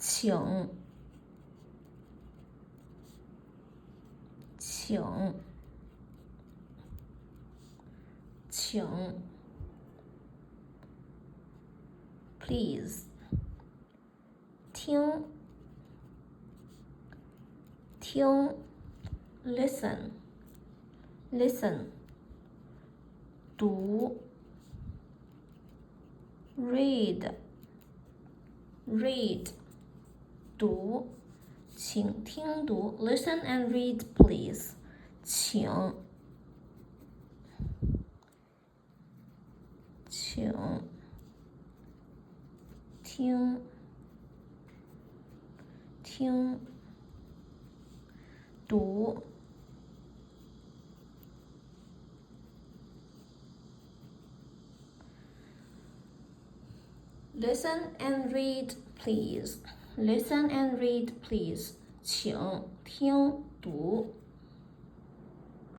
请，请，请 ，please， 听，听 ，listen， listen， 读 ，read， read， 读，请听读 ，listen and read please， 请，请，听，听，读。Listen and read, please. Listen and read, please. 请听读。